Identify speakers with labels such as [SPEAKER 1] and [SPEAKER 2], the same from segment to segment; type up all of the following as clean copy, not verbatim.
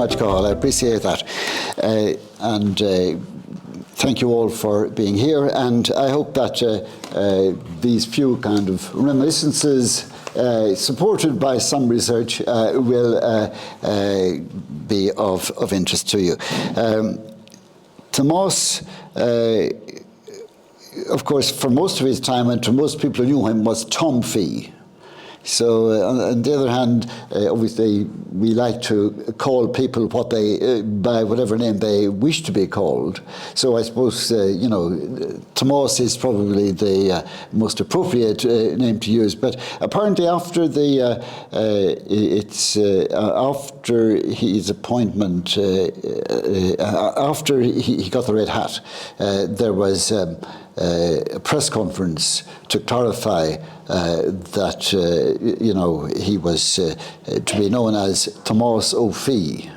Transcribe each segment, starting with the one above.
[SPEAKER 1] much, Cathal. I appreciate that. Thank you all for being here. And I hope that these few kind of reminiscences, supported by some research, will be of interest to you. Tomás, of course, for most of his time, and to most people who knew him, was Tom Fee. So, on the other hand, obviously, we like to call people what they by whatever name they wish to be called. So, I suppose Tomás is probably the most appropriate name to use. But apparently, after after his appointment, after he got the red hat, there was a press conference to clarify that he was to be known as Tomás Ó Fiaich,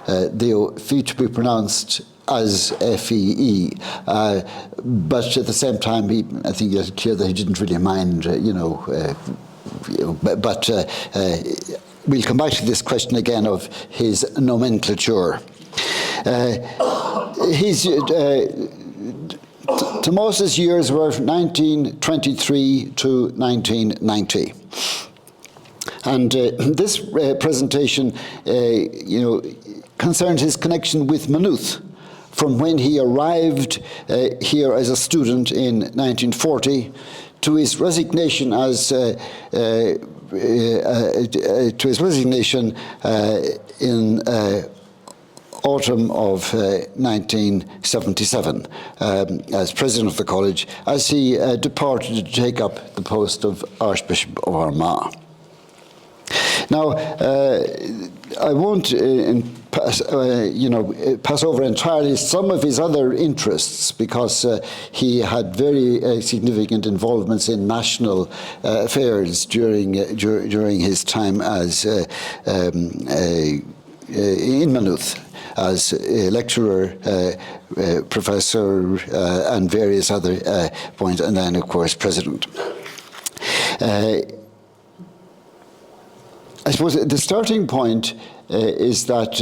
[SPEAKER 1] the Fiaich to be pronounced as F-E-E, but at the same time, I think it's clear that he didn't really mind, but we'll come back to this question again of his nomenclature. Tomás's years were 1923 to 1990. And this presentation, concerned his connection with Maynooth from when he arrived here as a student in 1940 to his resignation in autumn of 1977 as president of the college, as he departed to take up the post of Archbishop of Armagh. Now, I won't pass over entirely some of his other interests, because he had very significant involvements in national affairs during his time as in Maynooth, as a lecturer, professor, and various other points, and then, of course, president. I suppose the starting point is that,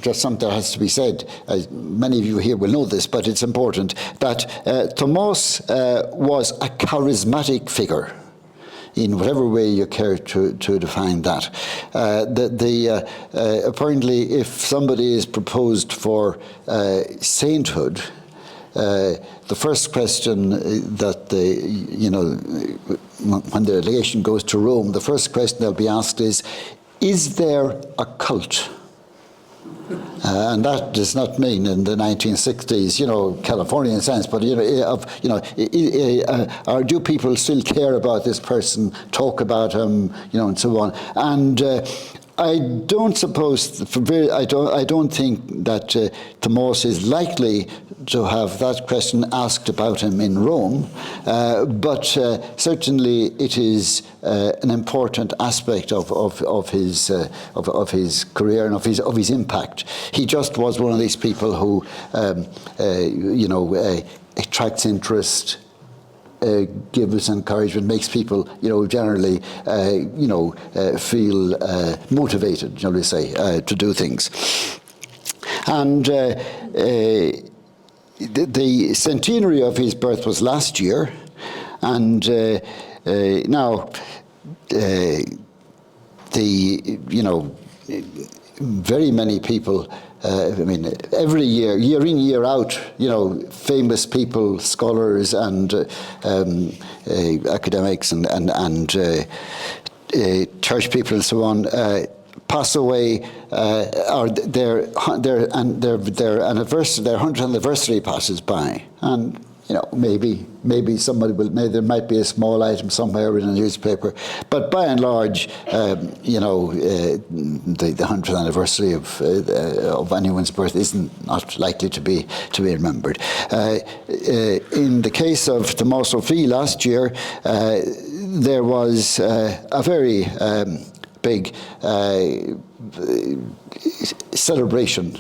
[SPEAKER 1] just something that has to be said, many of you here will know this, but it's important, that Tomás was a charismatic figure, in whatever way you care to define that. Apparently, if somebody is proposed for sainthood, the first question that when the delegation goes to Rome, the first question they'll be asked is there a cult? And that does not mean in the 1960s, Californian sense, but do people still care about this person, talk about him, and so on. And I don't think that Tomás is likely to have that question asked about him in Rome, but certainly it is an important aspect of his career and of his impact. He just was one of these people who attracts interest, gives encouragement, makes people, generally, feel motivated, shall we say, to do things. And the centenary of his birth was last year, and now very many people. Every year in, year out, famous people, scholars, and academics, and church people, and so on, pass away, or their 100th anniversary passes by, and maybe somebody will. Maybe there might be a small item somewhere in a newspaper, but by and large, the 100th anniversary of anyone's birth not likely to be remembered. In the case of Tomás Ó Fiaich last year, there was a very big celebration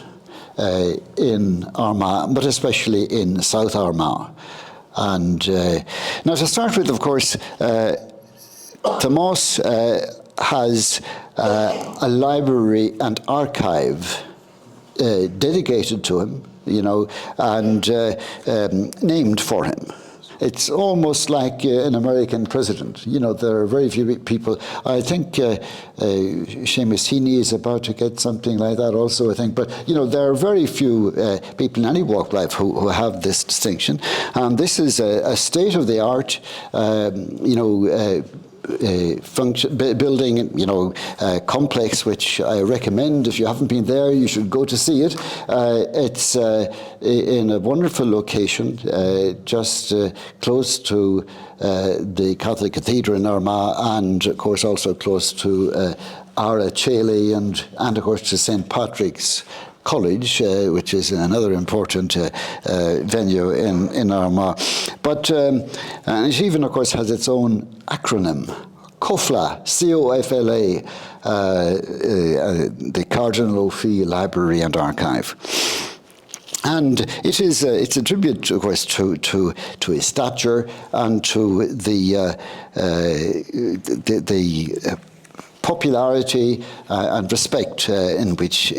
[SPEAKER 1] in Armagh, but especially in South Armagh. And now, to start with, of course, Tomás has a library and archive dedicated to him, and named for him. It's almost like an American president. There are very few people. I think Seamus Heaney is about to get something like that also, I think. But, there are very few people in any walk of life who have this distinction. And this is a state-of-the-art, building, complex, which I recommend. If you haven't been there, you should go to see it. It's in a wonderful location, just close to the Catholic Cathedral in Armagh, and of course also close to Ara Chéile and of course to St. Patrick's College, which is another important venue in Armagh. But it even, of course, has its own acronym, COFLA, C-O-F-L-A, the Cardinal Ó Fiaich Library and Archive. And it's a tribute, of course, to his stature and to the popularity and respect in which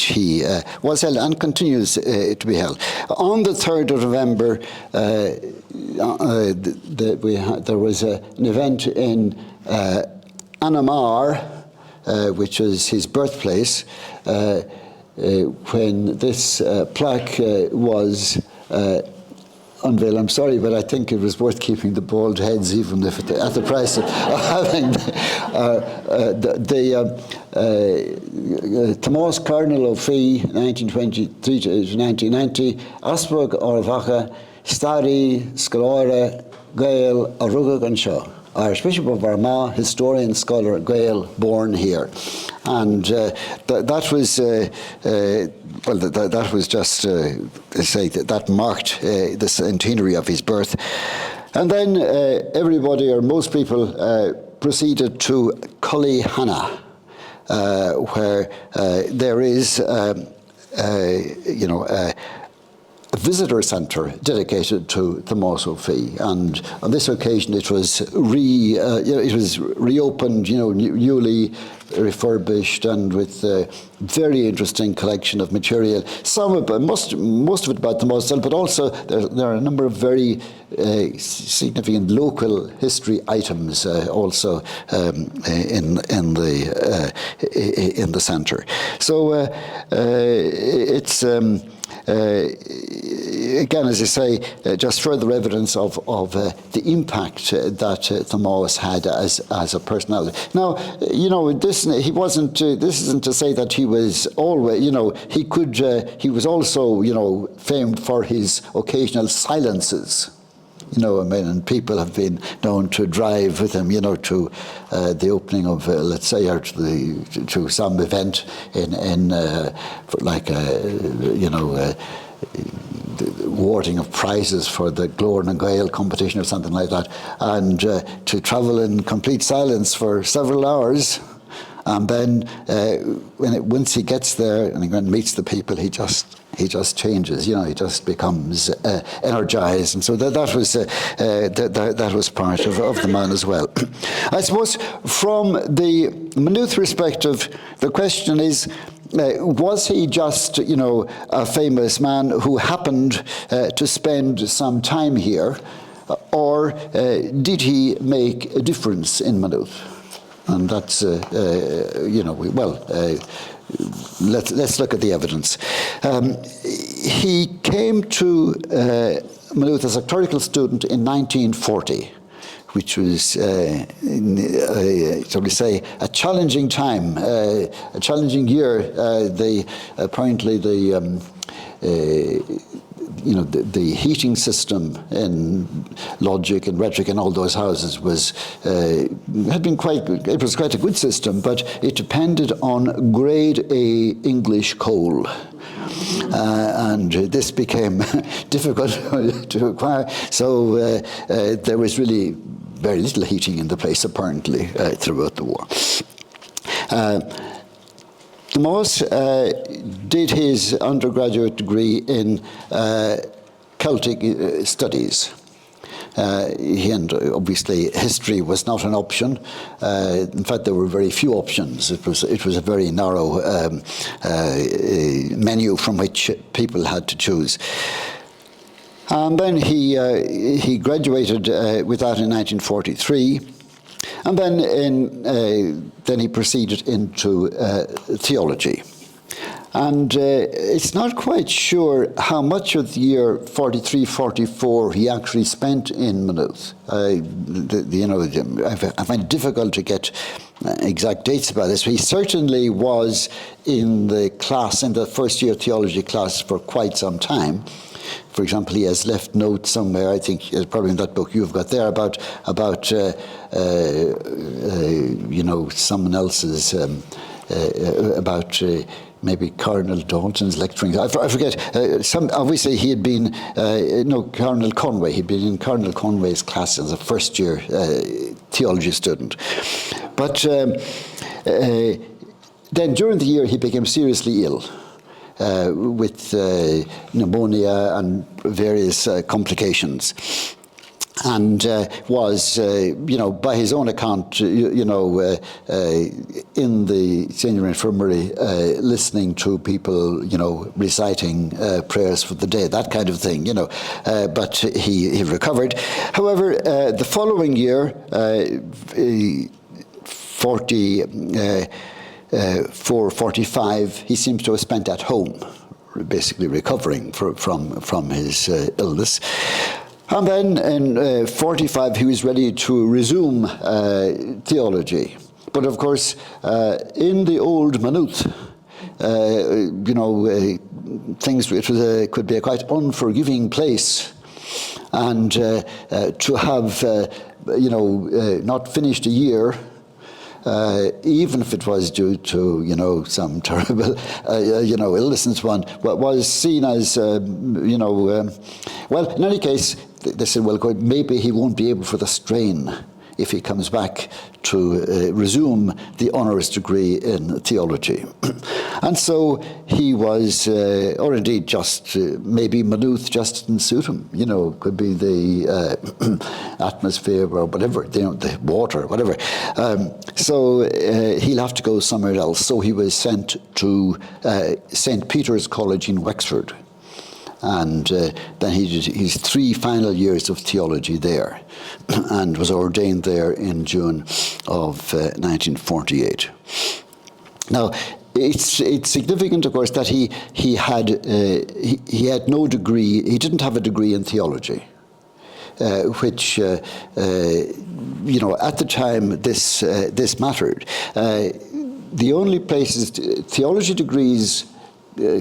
[SPEAKER 1] he was held and continues to be held. On the 3rd of November, there was an event in Armagh, which is his birthplace, when this plaque was unveiled. I'm sorry, but I think it was worth keeping the bald heads, even if at the price of having Tomás Cardinal Ó Fiaich, 1923 to 1990, Asbrug Orvacha, Stari, Scalora, Gael, Arugag Anshaw, Archbishop of Armagh, historian, scholar, Gael, born here. And that was just, that marked the centenary of his birth. And then everybody, or most people, proceeded to Cullyhanna, where there is, a visitor centre dedicated to Tomás Ó Fiaich, and on this occasion it was reopened, newly refurbished, and with a very interesting collection of material. Some of most of it about Tomás, but also there are a number of very significant local history items also in the centre. So it's. Again, as I say, just further evidence of the impact that Tomás had as a personality. Now, this isn't to say that he was always, he was also, famed for his occasional silences. And people have been known to drive with him, to the opening of, let's say, or to some event awarding of prizes for the Glór na Gael competition or something like that, and to travel in complete silence for several hours. And then once he gets there and he meets the people, he just changes. He just becomes energized, and so that was part of the man as well. I suppose from the Maynooth perspective, the question is, was he just, a famous man who happened to spend some time here, or did he make a difference in Maynooth? And that's, let's look at the evidence. He came to Maynooth as a clerical student in 1940. Which was, shall we say, a challenging time, a challenging year. Apparently the heating system in Logic and Rhetoric and all those houses was quite a good system, but it depended on grade A English coal. And this became difficult to acquire, so there was really very little heating in the place, apparently, throughout the war. Tomás did his undergraduate degree in Celtic studies. And obviously history was not an option. In fact, there were very few options. It was a very narrow menu from which people had to choose. And then he graduated with that in 1943, and then he proceeded into theology. And it's not quite sure how much of the year 43-44 he actually spent in Maynooth. I find it difficult to get exact dates about this. He certainly was in the first year theology class for quite some time. For example, he has left notes somewhere, I think probably in that book you've got there, about someone else's, about maybe Cardinal Dalton's lecturing. I forget. Obviously, he had been, Cardinal Conway. He'd been in Cardinal Conway's class as a first-year theology student. But then during the year, he became seriously ill with pneumonia and various complications. And was, by his own account, in the senior infirmary, listening to people, reciting prayers for the day, that kind of thing, But he recovered. However, the following year, 44-45, he seems to have spent at home, basically recovering from his illness. And then in 45, he was ready to resume theology. But of course, in the old Maynooth, it could be a quite unforgiving place. And to have, not finished a year, even if it was due to, some terrible, illness and so on, was seen as, well, in any case, they said, well, maybe he won't be able for the strain if he comes back to resume the honours degree in theology. And so he was, or indeed just maybe Maynooth just didn't suit him, could be the atmosphere or whatever, the water, whatever. So he'll have to go somewhere else. So he was sent to St. Peter's College in Wexford. And then he did his 3 final years of theology there and was ordained there in June of 1948. Now, it's significant, of course, that he had no degree. He didn't have a degree in theology, which at the time this mattered. The only places theology degrees.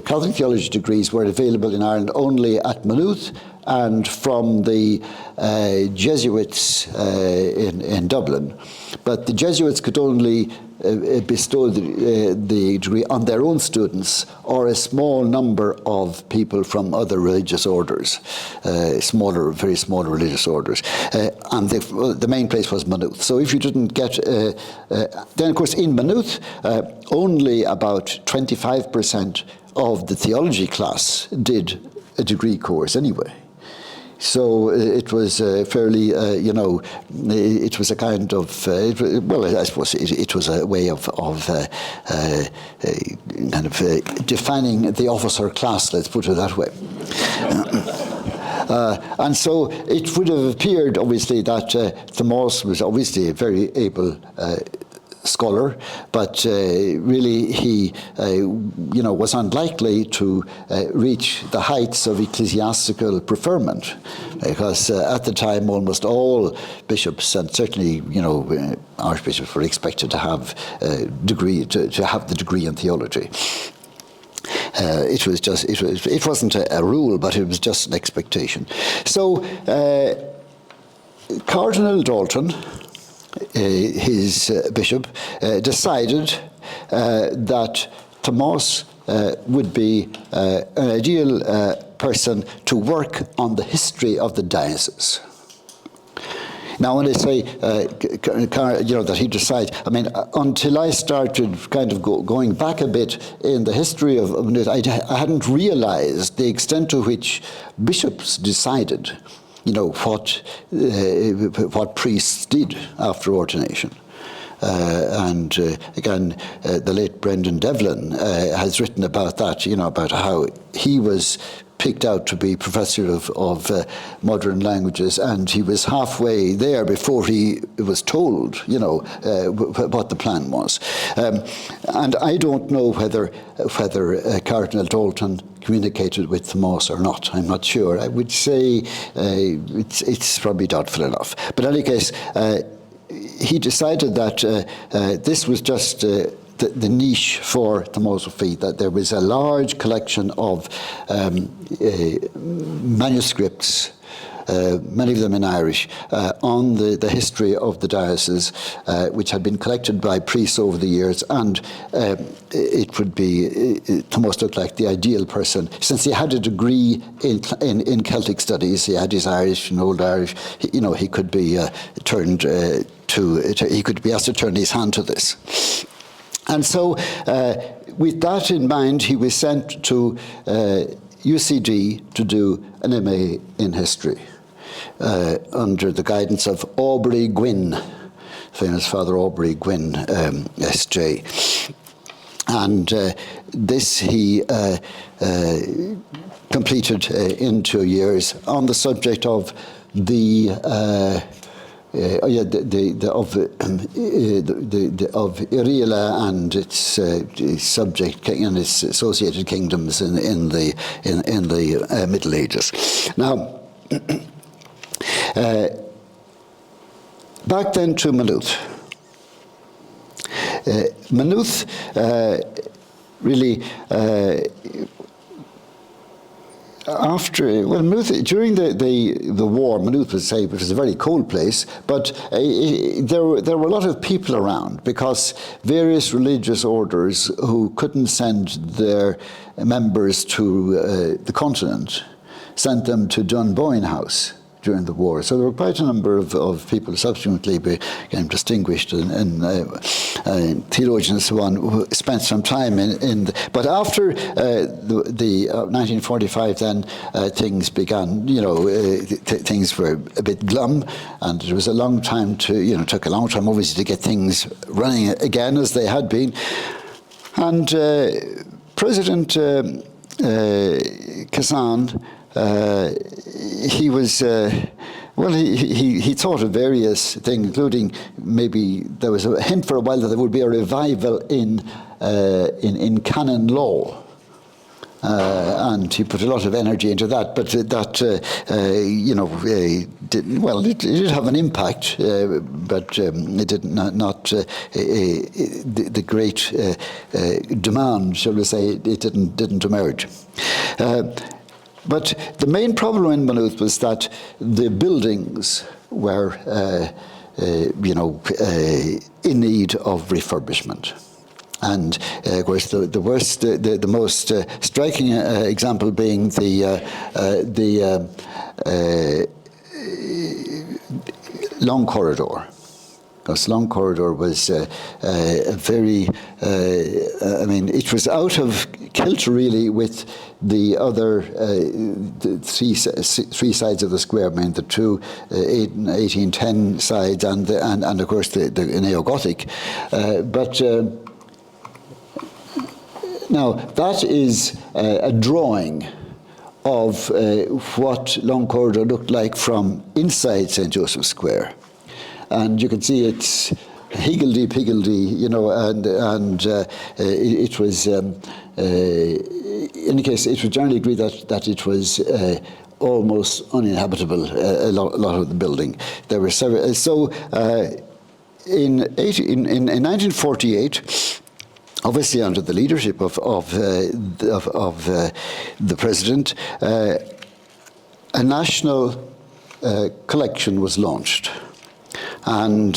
[SPEAKER 1] Catholic theology degrees were available in Ireland only at Maynooth and from the Jesuits in Dublin. But the Jesuits could only bestow the degree on their own students or a small number of people from other religious orders, very small religious orders. And the main place was Maynooth. So if you didn't get, then of course in Maynooth, only about 25% of the theology class did a degree course anyway. So it was fairly, it was a kind of, I suppose it was a way of defining the officer class, let's put it that way. And so it would have appeared, obviously, that Tomás was obviously a very able scholar, but really he, was unlikely to reach the heights of ecclesiastical preferment, because at the time almost all bishops and certainly, archbishops were expected to have a degree, to have the degree in theology. It wasn't a rule, but it was just an expectation. So Cardinal Dalton, his bishop, decided that Tomás would be an ideal person to work on the history of the diocese. Now, when I say, that he decided, until I started kind of going back a bit in the history of Maynooth, I hadn't realized the extent to which bishops decided what priests did after ordination. And again, the late Brendan Devlin has written about that, about how he was picked out to be professor of modern languages, and he was halfway there before he was told, what the plan was. And I don't know whether Cardinal Dalton communicated with Tomás or not. I'm not sure. I would say it's probably doubtful enough. But in any case, he decided that this was just the niche for Tomás Ó Fiaich, that there was a large collection of manuscripts, many of them in Irish, on the history of the diocese, which had been collected by priests over the years, and it would be, Tomás looked like the ideal person, since he had a degree in Celtic studies. He had his Irish and Old Irish. He could be he could be asked to turn his hand to this. And so, with that in mind, he was sent to UCD to do an MA in history under the guidance of Aubrey Gwynn, famous Father Aubrey Gwynn, S.J. And this he completed in 2 years on the subject of of Irila and its subject and its associated kingdoms in the Middle Ages. Now, back then to Maynooth. Maynooth really. During the war, Maynooth was it was a very cold place, but there were a lot of people around, because various religious orders who couldn't send their members to the continent sent them to Dunboyne House during the war. So there were quite a number of people subsequently became distinguished and theologians and so on who spent some time but after the 1945 then things began, things were a bit glum, and it was a long time took a long time obviously to get things running again as they had been. And President Kazan, he was he thought of various things, including maybe there was a hint for a while that there would be a revival in canon law, and he put a lot of energy into that. But that it did have an impact, but it did not the great demand, shall we say? It didn't emerge. But the main problem in Maynooth was that the buildings were, in need of refurbishment. And of course, the most striking example being the long corridor. Because Long Corridor was a very, it was out of kilter really with the other the three sides of the square. The two 1810 sides and of course the neo-Gothic. Now that is a drawing of what Long Corridor looked like from inside St. Joseph's Square. And you can see it's higgledy-piggledy, and it was, in any case, it was generally agreed that it was almost uninhabitable, a lot of the building. There were several, so in 1948, obviously under the leadership of the president, a national collection was launched. And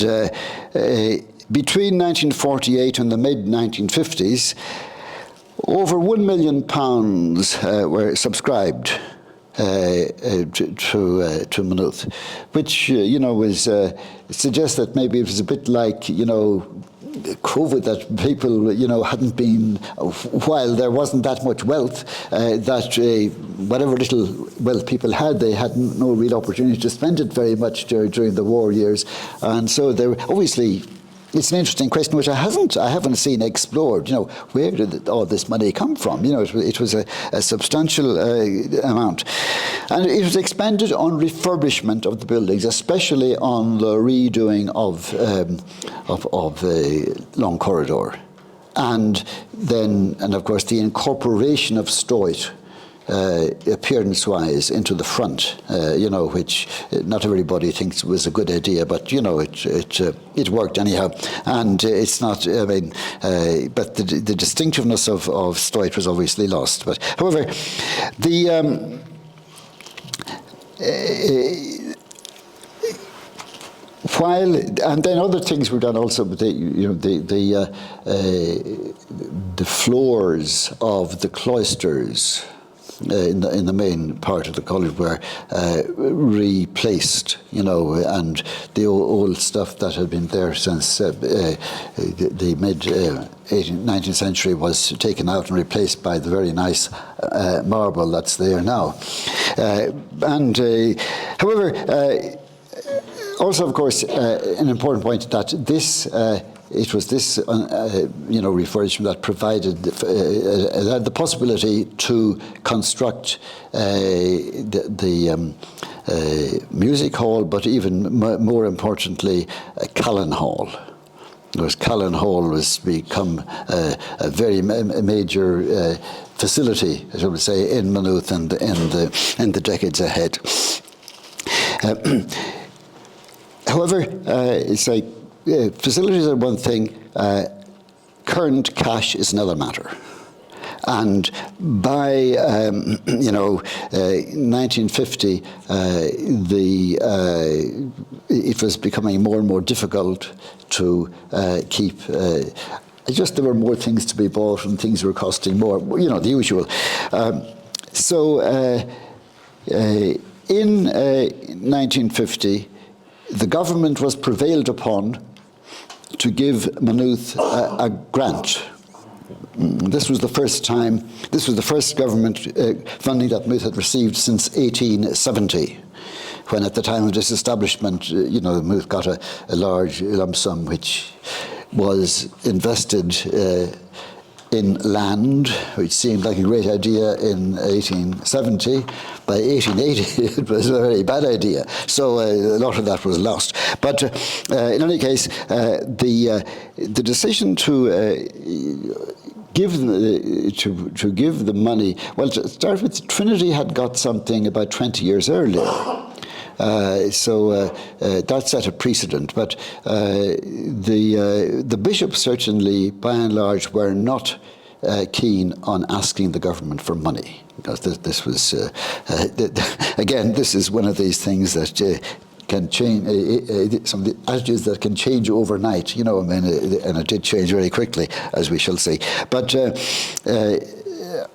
[SPEAKER 1] between 1948 and the mid-1950s, over £1 million were subscribed to Maynooth, which, was suggests that maybe it was a bit like, COVID that people, hadn't been, while there wasn't that much wealth, whatever little wealth people had, they had no real opportunity to spend it very much during the war years. And so there, obviously, it's an interesting question which I haven't seen explored. Where did all this money come from? It was a substantial amount, and it was expended on refurbishment of the buildings, especially on the redoing of the Long Corridor, and of course the incorporation of Stoit. Appearance-wise into the front, which not everybody thinks was a good idea, but it worked anyhow. And it's not. But the distinctiveness of Stoit was obviously lost. But however, while and then other things were done also, but the floors of the cloisters. In the main part of the college were replaced, and the old stuff that had been there since the mid 19th century was taken out and replaced by the very nice marble that's there now. However, also, of course, an important point that this. It was this, refurbishment that provided the possibility to construct the music hall, but even more importantly, Callan Hall. Because Callan Hall was become a very major facility, I would say, in Maynooth and in the decades ahead. However, it's like. Facilities are one thing, current cash is another matter. And by 1950, it was becoming more and more difficult to keep. There were more things to be bought and things were costing more. The usual. In 1950, the government was prevailed upon to give Maynooth a grant. This was the first government funding that Maynooth had received since 1870, when at the time of disestablishment, Maynooth got a large lump sum which was invested in land, which seemed like a great idea in 1870. By 1880, it was a very bad idea. So a lot of that was lost. But in any case, the decision to give the money. Well, to start with, Trinity had got something about 20 years earlier. That set a precedent, but the bishops certainly, by and large, were not keen on asking the government for money, because this was again, this is one of these things that can change. Some of the attitudes that can change overnight, and it did change very quickly, as we shall see. But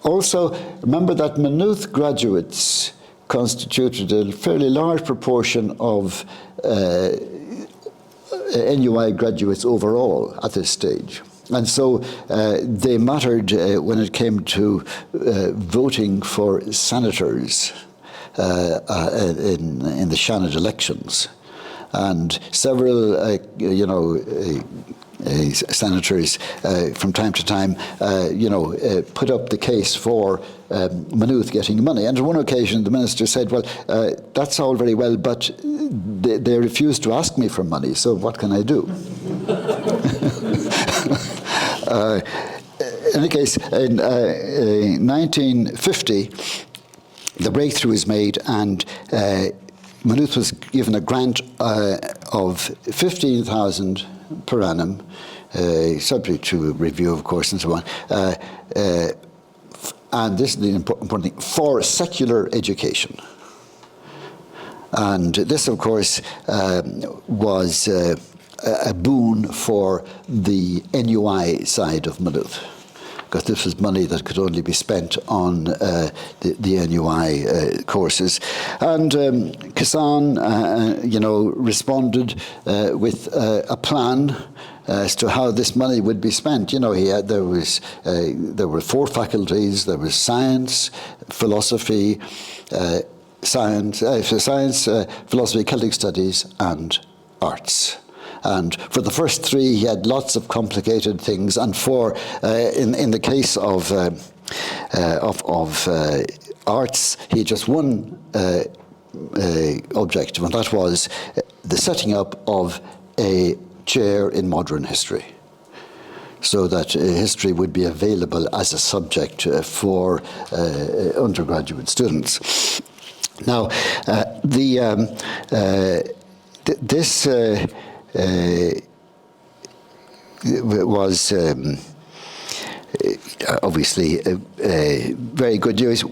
[SPEAKER 1] also remember that Maynooth graduates constituted a fairly large proportion of NUI graduates overall at this stage. And so they mattered when it came to voting for senators in the Shannon elections. And several, senators from time to time, put up the case for Maynooth getting money. And on one occasion, the minister said, well, that's all very well, but they refused to ask me for money, so what can I do? In any case, in 1950, the breakthrough is made, and Maynooth was given a grant of 15,000 per annum, subject to review, of course, and so on. And this is the important thing, for secular education. And this, of course, was a boon for the NUI side of Maynooth. because this was money that could only be spent on the NUI courses. And Kazan, responded with a plan as to how this money would be spent. There were 4 faculties. There was science, philosophy, philosophy, Celtic studies, and arts. And for the first 3, he had lots of complicated things. And in the case of arts, he had just one objective, and that was the setting up of a chair in modern history, so that history would be available as a subject for undergraduate students. Now, this was obviously very good news,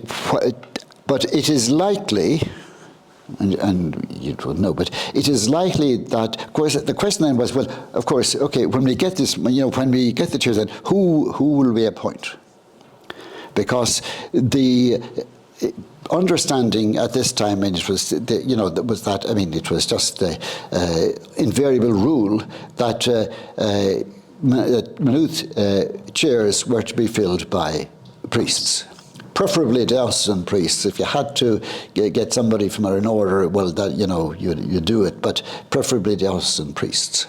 [SPEAKER 1] but it is likely, and you don't know, but it is likely that, of course, the question then was, well, of course, okay, when we get this, when we get the chairs, then who will we appoint? Because the understanding at this time, and it was, it was just the invariable rule that Maynooth chairs were to be filled by priests, preferably diocesan priests. If you had to get somebody from an order, well, that you do it, but preferably diocesan priests.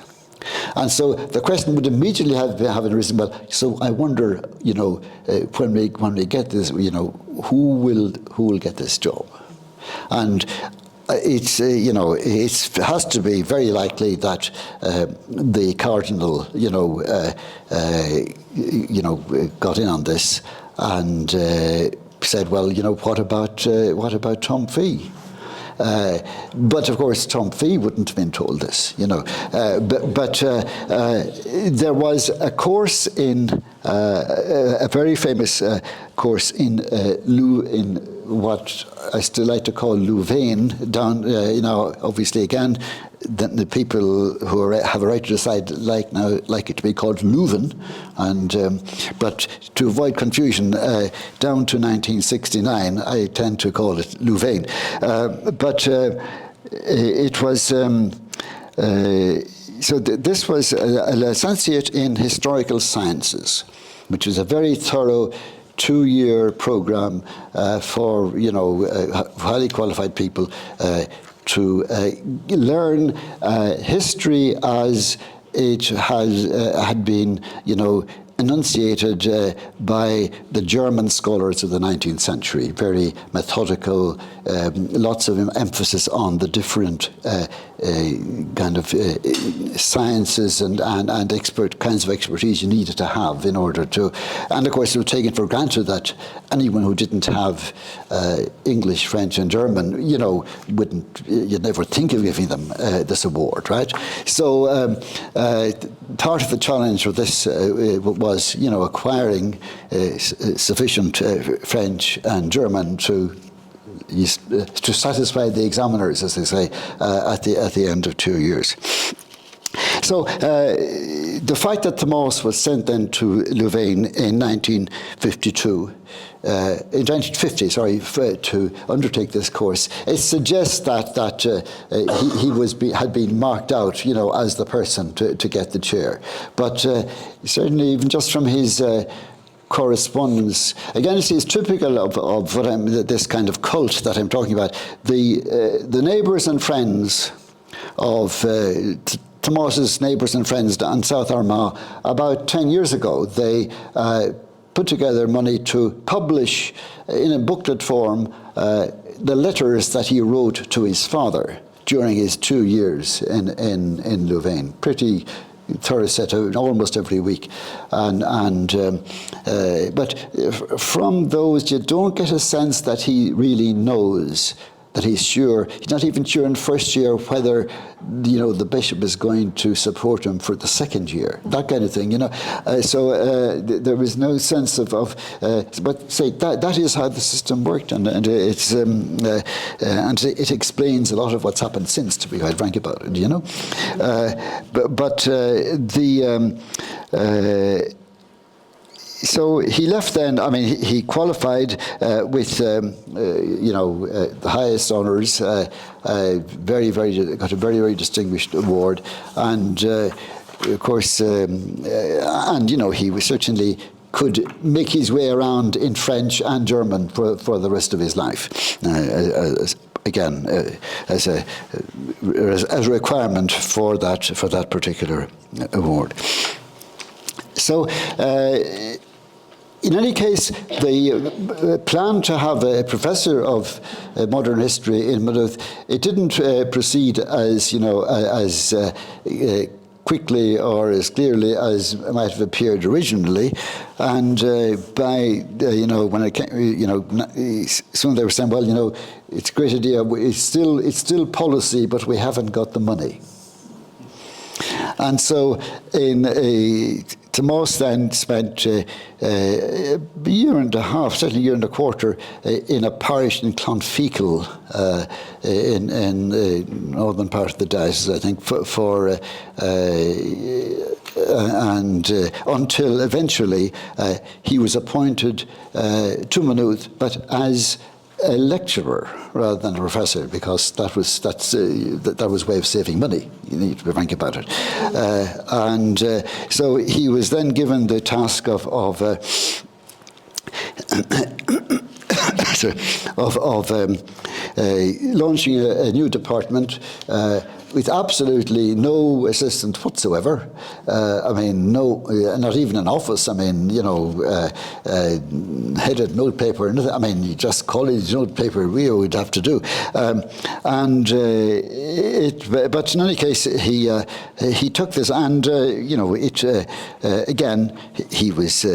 [SPEAKER 1] And so the question would immediately have arisen. Well, so I wonder, when we get this, who will get this job? And it has to be very likely that the cardinal, got in on this and said, well, what about Tom Fee? But of course, Tom Fee wouldn't have been told this, But there was a course in a very famous course in what I still like to call Louvain, down, obviously again, the people who have a right to decide like it to be called Leuven, and but to avoid confusion, down to 1969, I tend to call it Louvain. But it was this was a licentiate in historical sciences, which is a very thorough 2-year program for highly qualified people to learn history as it had been, enunciated by the German scholars of the 19th century. Very methodical, lots of emphasis on the different kind of sciences and kinds of expertise you needed to have in order to. And of course, it was taken for granted that anyone who didn't have English, French, and German, you'd never think of giving them this award, right? So part of the challenge with this was, acquiring sufficient French and German to satisfy the examiners, as they say, at the end of 2 years. So the fact that Tomás was sent then to Louvain in 1950, to undertake this course, it suggests that he had been marked out, as the person to get the chair. But certainly, even just from his correspondence, again, it's typical of what this kind of cult that I'm talking about. The neighbours and friends of Tomás's neighbours and friends on South Armagh, about 10 years ago, they put together money to publish in a booklet form the letters that he wrote to his father during his 2 years in Louvain. Pretty thorough set out almost every week, but from those you don't get a sense that he really knows, that he's sure. He's not even sure in first year whether the bishop is going to support him for the second year, that kind of thing, So there was no sense of but say that is how the system worked, and it's and it explains a lot of what's happened since, to be quite frank about it, So he left then. I mean, he qualified with, the highest honours. Got a very, very distinguished award, and of course, he was certainly could make his way around in French and German for the rest of his life. Again, as a requirement for that particular award. So. In any case, the plan to have a professor of modern history in Maynooth, it didn't proceed as quickly or as clearly as might have appeared originally, and when it came, soon they were saying, well, it's a great idea. It's still policy, but we haven't got the money. And so Tomás then spent a year and a half, certainly a year and a quarter, in a parish in Clonfecal, in the northern part of the diocese, I think, until eventually he was appointed to Maynooth, but as a lecturer rather than a professor, because that was a way of saving money. You need to be frank about it. So he was then given the task of launching a new department with absolutely no assistant whatsoever. Not even an office. Headed notepaper. Just college notepaper we would have to do. But in any case, he took this, and again, he was.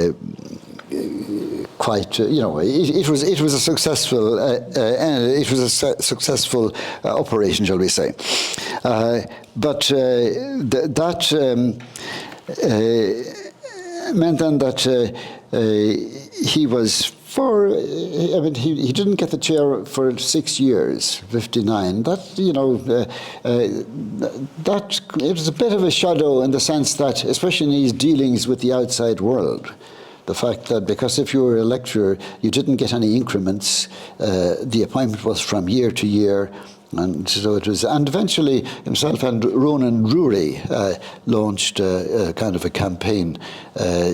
[SPEAKER 1] Quite, it was a successful operation, shall we say? But that meant then that he was he didn't get the chair for 6 years, 59. That it was a bit of a shadow in the sense that, especially in his dealings with the outside world. The fact that because if you were a lecturer, you didn't get any increments, the appointment was from year to year, and so it was. And eventually, himself and Ronan Drury launched a kind of a campaign, a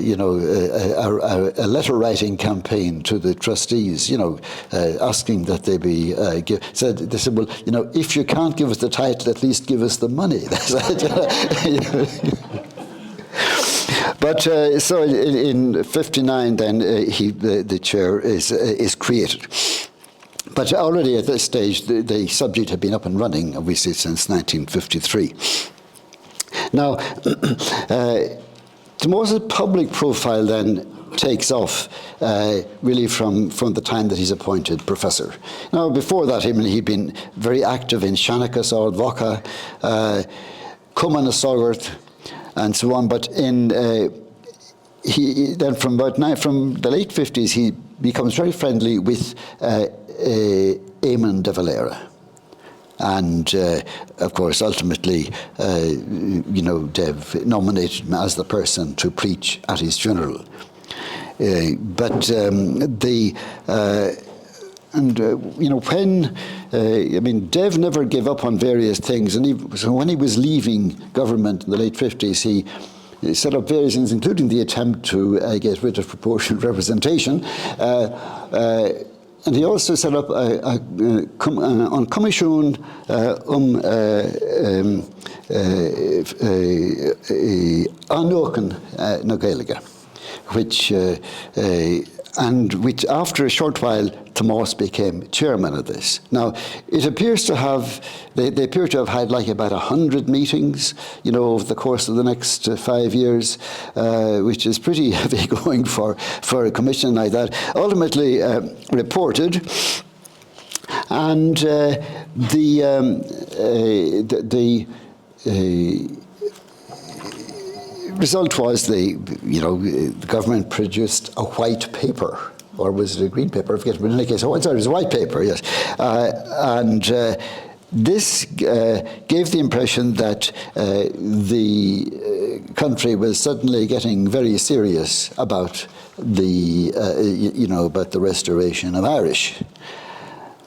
[SPEAKER 1] letter-writing campaign to the trustees, asking that they be they said, well, if you can't give us the title, at least give us the money. But so in 59, then the chair is created. But already at this stage, the subject had been up and running, obviously, since 1953. Now, Tomás's public profile then takes off really from the time that he's appointed professor. Now, before that, he'd been very active in Shanachas, Ardvoca, Cumann Sogurt, and so on. But he then from the late 50s, he becomes very friendly with Eamon de Valera, and of course, ultimately, Dev nominated him as the person to preach at his funeral. Dev never gave up on various things, and so when he was leaving government in the late 50s, he set up various things, including the attempt to get rid of proportional representation, and he also set up on Comisiún Anócan na Gaeilge, which after a short while, Tomás became chairman of this. Now, it appears to have, they appear to have had like about 100 meetings, over the course of the next 5 years, which is pretty heavy going for a commission like that. Ultimately reported, and the result was the government produced a white paper, or was it a green paper? I forget, but in any case, it was a white paper, yes. And this gave the impression that the country was suddenly getting very serious about about the restoration of Irish.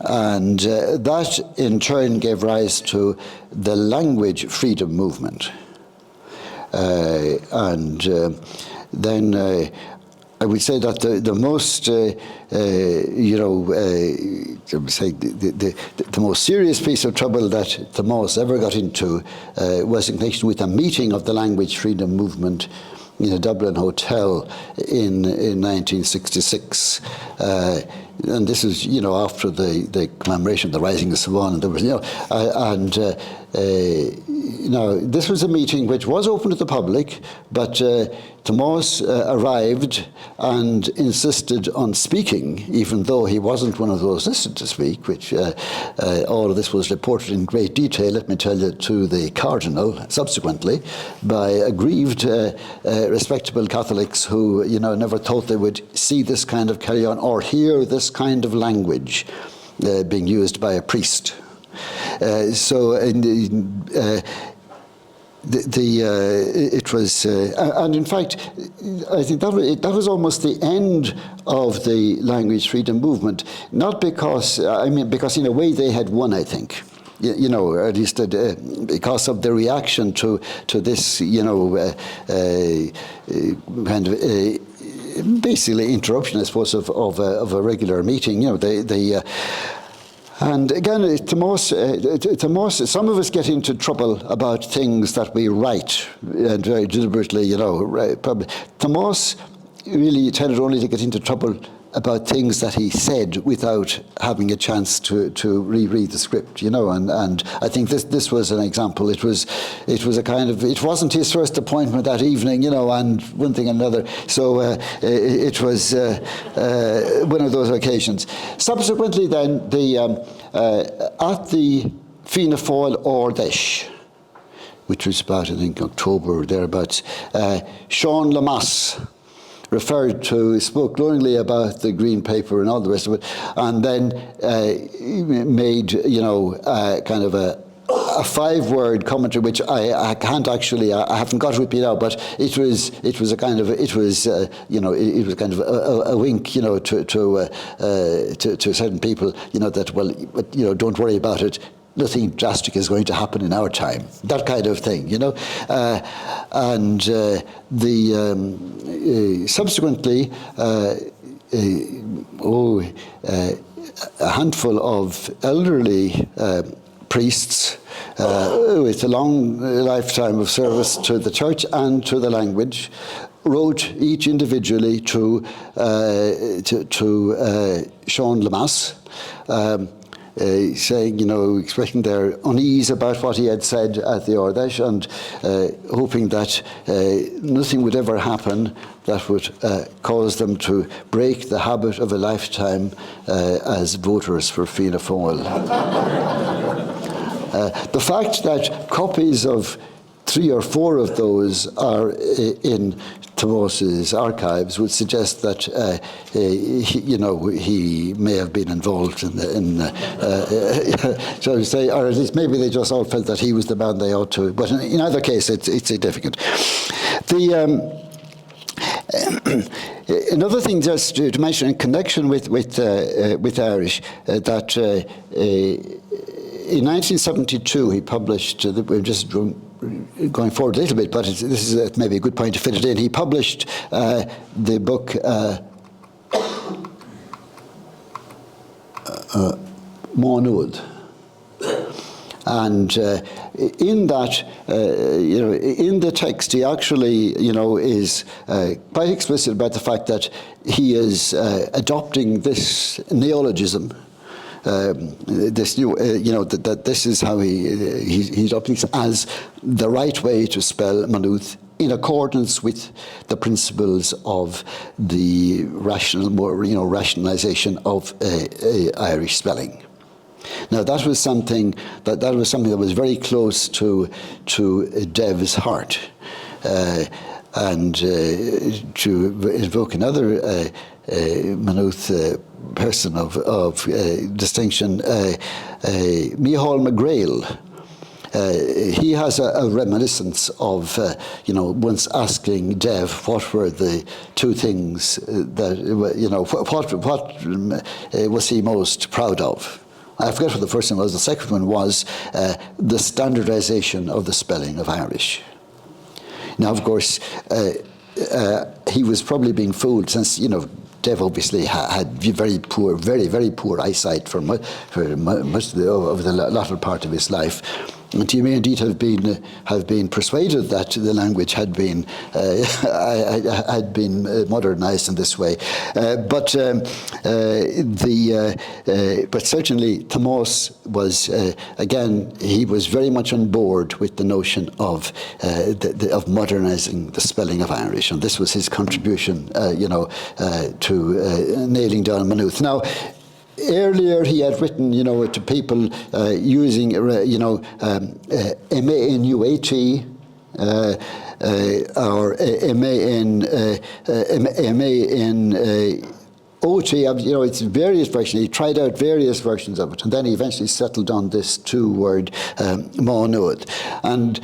[SPEAKER 1] And that in turn gave rise to the language freedom movement. Then I would say that the most, the most serious piece of trouble that Tomás ever got into was in connection with a meeting of the language freedom movement in a Dublin hotel in 1966. And this is, after the commemoration of the Rising and so on. And there was, now this was a meeting which was open to the public, but Tomás arrived and insisted on speaking, even though he wasn't one of those listed to speak, which all of this was reported in great detail, let me tell you, to the Cardinal subsequently, by aggrieved, respectable Catholics who, never thought they would see this kind of carry on or hear this kind of language being used by a priest. It was, and in fact, I think that was almost the end of the language freedom movement. Not because, because in a way they had won, I think. Or at least because of the reaction to this, kind of basically interruption, I suppose, of a regular meeting. And again, Tomás, some of us get into trouble about things that we write, and very deliberately, probably. Tomás really tended only to get into trouble about things that he said without having a chance to reread the script, and I think this was an example. It was a kind of, it wasn't his first appointment that evening, and one thing and another. So it was one of those occasions. Subsequently, then at the Fianna Fáil Ordesh, which was about, I think, October or thereabouts, Sean Lemass spoke glowingly about the Green Paper and all the rest of it, and then made, kind of a 5-word commentary, which I can't actually, I haven't got it with me now, but it was a kind of, it was kind of a wink, to certain people, that, well, don't worry about it. Nothing drastic is going to happen in our time. That kind of thing, subsequently, a handful of elderly priests with a long lifetime of service to the church and to the language wrote each individually to Sean Lemass, saying, expressing their unease about what he had said at the Ordesh, and hoping that nothing would ever happen that would cause them to break the habit of a lifetime as voters for Fianna Fáil. The fact that copies of 3 or 4 of those are in Tomás's archives would suggest that he may have been involved in shall we say, or at least maybe they just all felt that he was the man they ought to. But in either case, it's significant. Another thing just to mention in connection with Irish, that in 1972 he published. We're just going forward a little bit, but this is maybe a good point to fit it in. He published the book Maynooth, and in that, in the text, he actually, is quite explicit about the fact that he is adopting this neologism. This new, that this is how he's opting as the right way to spell Maynooth, in accordance with the principles of the rationalization of Irish spelling. Now that was something that was very close to Dev's heart. and to invoke another Maynooth person of distinction, Micheál McGrail. He has a reminiscence of, once asking Dev what were the two things that, what was he most proud of? I forget what the first one was. The second one was the standardization of the spelling of Irish. Now, of course, he was probably being fooled since, Dev obviously had very poor, very, very poor eyesight for much over the latter part of his life. And he may indeed have been persuaded that the language had been modernized in this way, but certainly Tomás was again, he was very much on board with the notion of modernizing the spelling of Irish, and this was his contribution, to nailing down Maynooth. Now, earlier, he had written, to people using, M-A-N-U-A-T, or M-A-N-O-T. It's various versions. He tried out various versions of it, and then he eventually settled on this two-word Nuad. And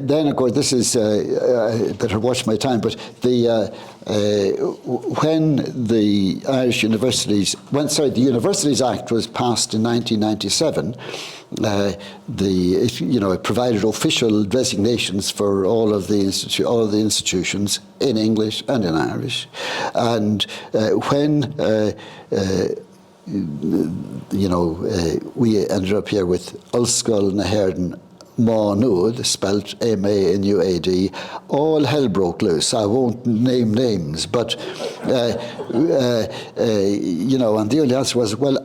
[SPEAKER 1] then, of course, this is, better watch my time, but when the Irish Universities, the Universities Act was passed in 1997, it provided official designations for all of the institutions in English and in Irish, and when we ended up here with Ulscoil na Herdin Nuad, spelt M-A-N-U-A-D, all hell broke loose. I won't name names, but, and the only answer was, well,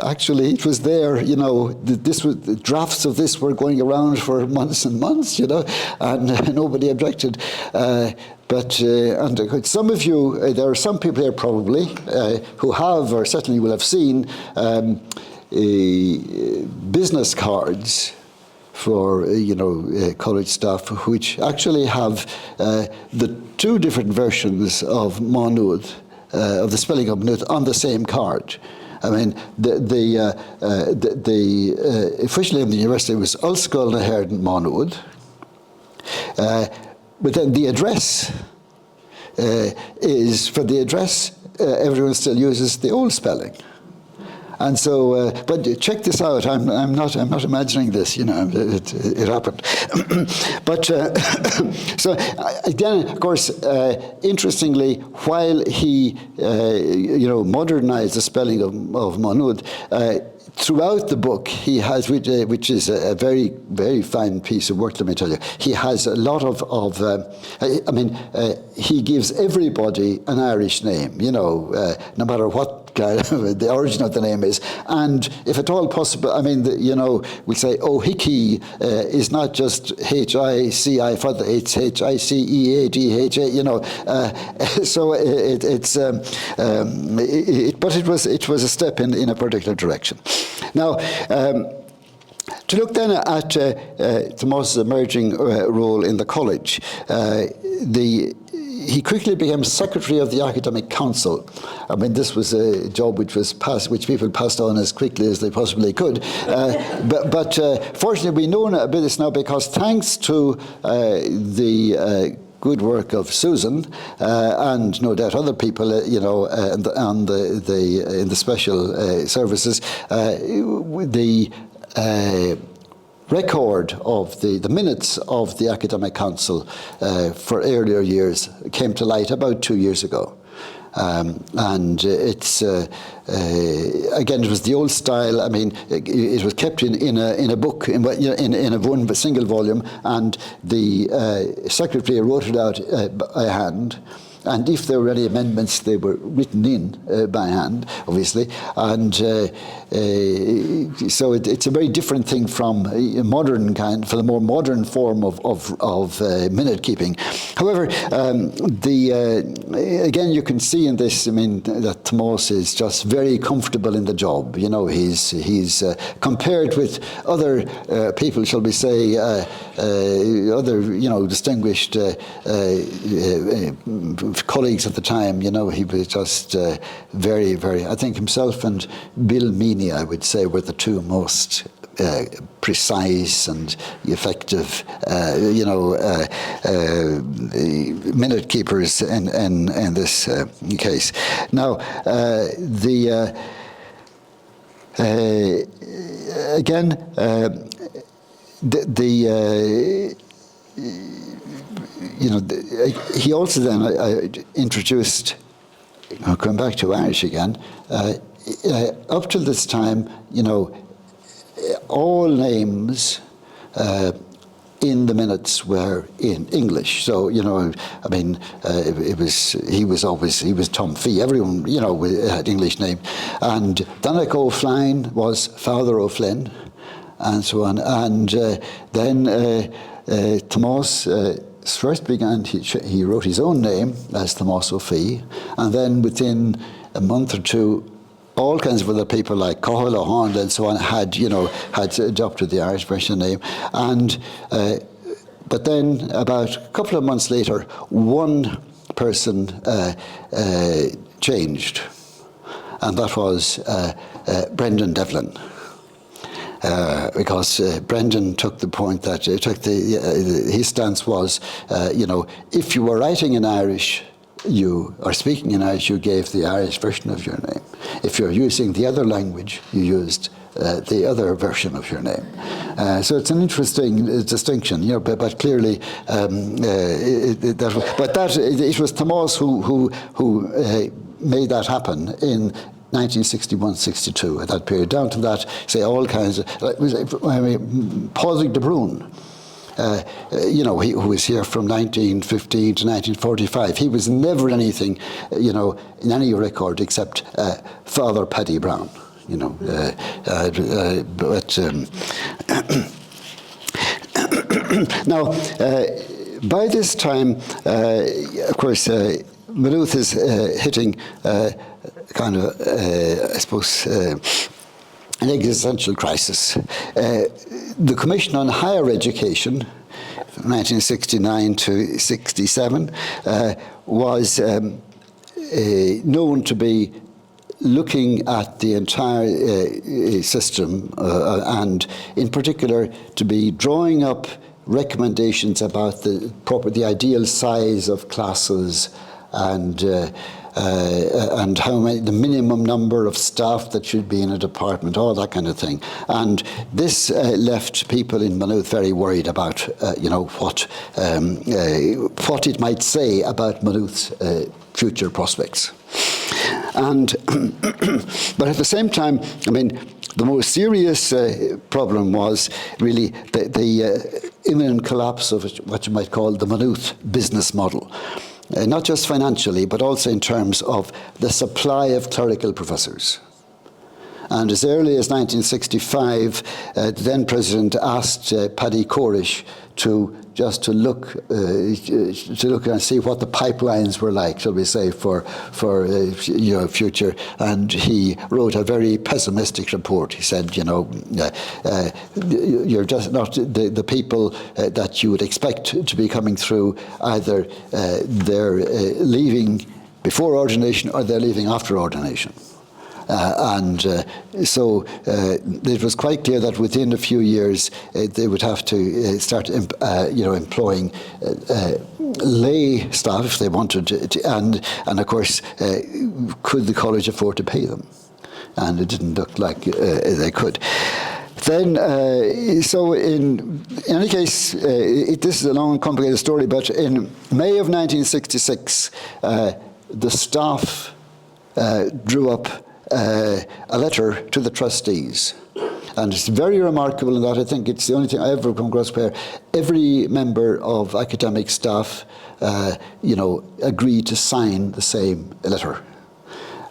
[SPEAKER 1] actually it was there, the drafts of this were going around for months and months, and nobody objected. But some of you, there are some people here probably who have, or certainly will have seen, business cards for college staff, which actually have the two different versions of Maynooth, of the spelling of Maynooth, on the same card. I mean, the official name of the university was Ulscoil na Herdin Maynooth, but then the address is, for the address, everyone still uses the old spelling. And so, but check this out. I'm not imagining this. It happened. But so again, of course, interestingly, while he modernized the spelling of Maynooth, throughout the book, he has, which is a very, very fine piece of work, let me tell you, he has a lot of he gives everybody an Irish name, no matter what the origin of the name is. And if at all possible, we say, oh, Hickey is not just H-I-C-I, it's H-I-C-E-A-D-H-A, so but it was a step in a particular direction. Now, to look then at Tomás's emerging role in the college, he quickly became secretary of the academic council. This was a job which people passed on as quickly as they possibly could. But fortunately, we know a bit of this now because thanks to the good work of Susan and no doubt other people, in the special services, the record of the minutes of the Academic Council for earlier years came to light about 2 years ago. And it's again, it was the old style. It was kept in a book, in a single volume, and the secretary wrote it out by hand. and if there were any amendments, they were written in by hand, obviously. And so it's a very different thing from a modern kind, for the more modern form of minute keeping. However, again, you can see in this, I mean, that Tomás is just very comfortable in the job. You know, he's compared with other people, shall we say, other, you know, distinguished colleagues at the time. You know, he was just very, very, I think himself and Bill Meany, I would say, were the two most precise and effective, minute keepers in this case. Now, he also then introduced, going back to Irish again, up till this time, you know, all names in the minutes were in English. So, you know, I mean, he was Tom Fee. Everyone, you know, had English name. And Donnacha O'Flynn was Father O'Flynn, and so on. And then Tomás first began, he wrote his own name as Tomás Ó Fiaich, and then within a month or two, all kinds of other people like Cathal O'Horn and so on had adopted the Irish version name. And but then about a couple of months later, one person changed, and that was Brendan Devlin. Because Brendan took the point that his stance was, if you were writing in Irish, you are speaking in Irish, you gave the Irish version of your name. If you're using the other language, you used the other version of your name. So it's an interesting distinction, you know. But clearly, it was Tomás who made that happen in 1961-62. At that period, down to that, say all kinds of. Padraig de Brún. Who was here from 1915 to 1945. He was never anything, in any record except Father Paddy Brown, now, by this time, of course, Maynooth is hitting an existential crisis. The Commission on Higher Education, from 1969 to 67, was known to be looking at the entire system and in particular to be drawing up recommendations about the ideal size of classes and how many, the minimum number of staff that should be in a department, all that kind of thing. And this left people in Maynooth very worried about, what it might say about Maynooth's future prospects. And but at the same time, I mean, the most serious problem was really the imminent collapse of what you might call the Maynooth business model. Not just financially, but also in terms of the supply of clerical professors. And as early as 1965, the then president asked Paddy Corish to look and see what the pipelines were like, shall we say, for future. And he wrote a very pessimistic report. He said, you're just not the people that you would expect to be coming through. Either they're leaving before ordination or they're leaving after ordination. So it was quite clear that within a few years they would have to start, employing lay staff if they wanted to, and of course, could the college afford to pay them? And it didn't look like they could. Then, so in any case, this is a long, complicated story. But in May of 1966, the staff drew up a letter to the trustees, And it's very remarkable in that I think it's the only thing I ever come across where every member of academic staff, agreed to sign the same letter,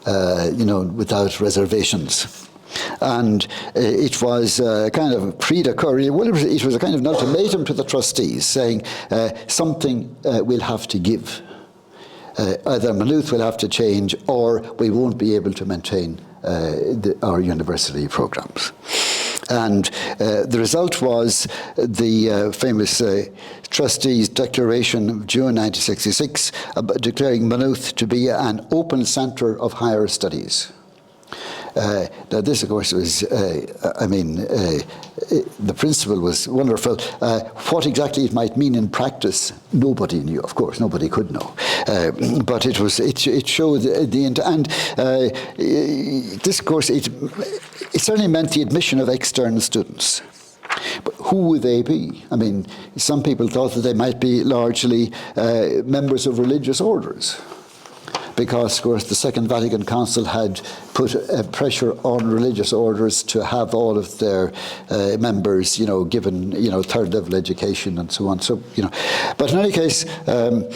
[SPEAKER 1] without reservations. And it was kind of it was a kind of an ultimatum to the trustees saying something we'll have to give. Either Maynooth will have to change or we won't be able to maintain our university programs. And the result was the famous trustees' declaration of June 1966 declaring Maynooth to be an open centre of higher studies. Now this, of course, was, the principle was wonderful. What exactly it might mean in practice, nobody knew, of course, nobody could know. But it showed the end. And this, of course, it certainly meant the admission of external students. But who would they be? I mean, some people thought that they might be largely members of religious orders, because, of course, the Second Vatican Council had put pressure on religious orders to have all of their members, given, third-level education and so on. So, but in any case, then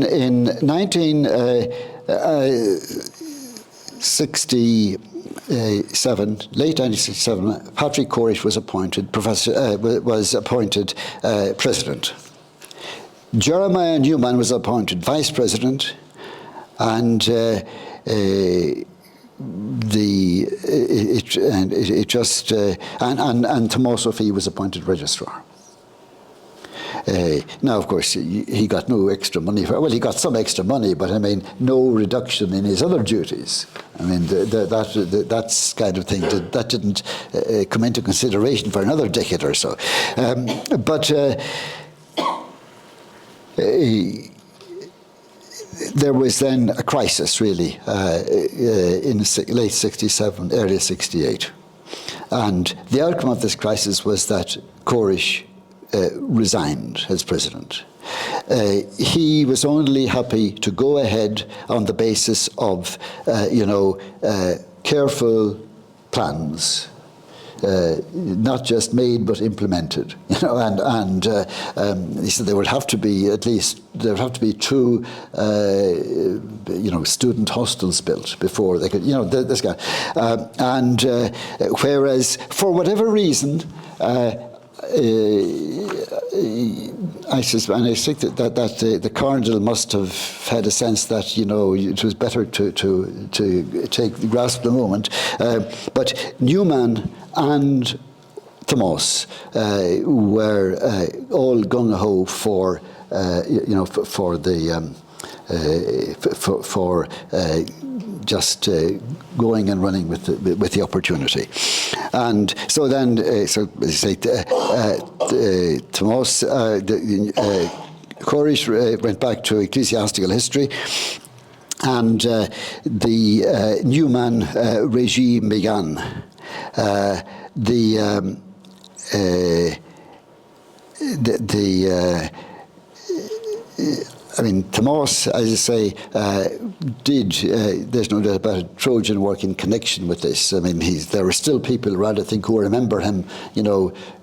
[SPEAKER 1] in 1967, late 1967, Patrick Comerford was appointed president. Jeremiah Newman was appointed vice president, and Tomás Ó Fiaich was appointed registrar. Now, of course, he got no extra money. He got some extra money, but no reduction in his other duties. That's kind of thing that didn't come into consideration for another decade or so. There was then a crisis, really, in late 67, early 68. And the outcome of this crisis was that Comerford resigned as president. He was only happy to go ahead on the basis of, careful plans, not just made but implemented, and he said there would have to be two, student hostels built before they could, this guy, whereas for whatever reason, I think that the Cardinal must have had a sense that it was better to grasp the moment. But Newman and Tomás were all gung ho for just going and running with the opportunity. And so then, Tomás Comerford went back to ecclesiastical history, and the Newman regime began. Tomás, as I say, there's no doubt about it, Trojan work in connection with this. There are still people, rather think, who remember him,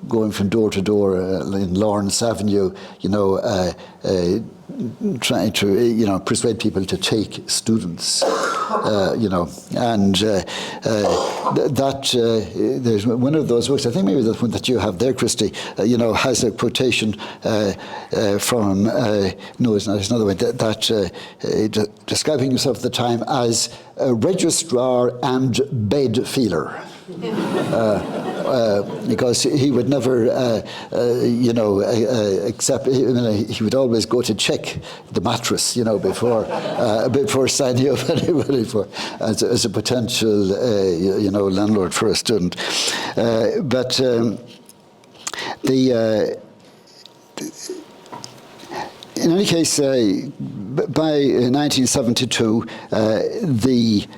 [SPEAKER 1] going from door to door in Lawrence Avenue, trying to, persuade people to take students, and there's one of those books, I think maybe the one that you have there, Christy, has a quotation from, no, it's not, it's another one, describing himself at the time as a registrar and bed feeler. Because he would never, accept. He would always go to check the mattress, before signing up anybody as a potential, landlord for a student. In any case, by 1972,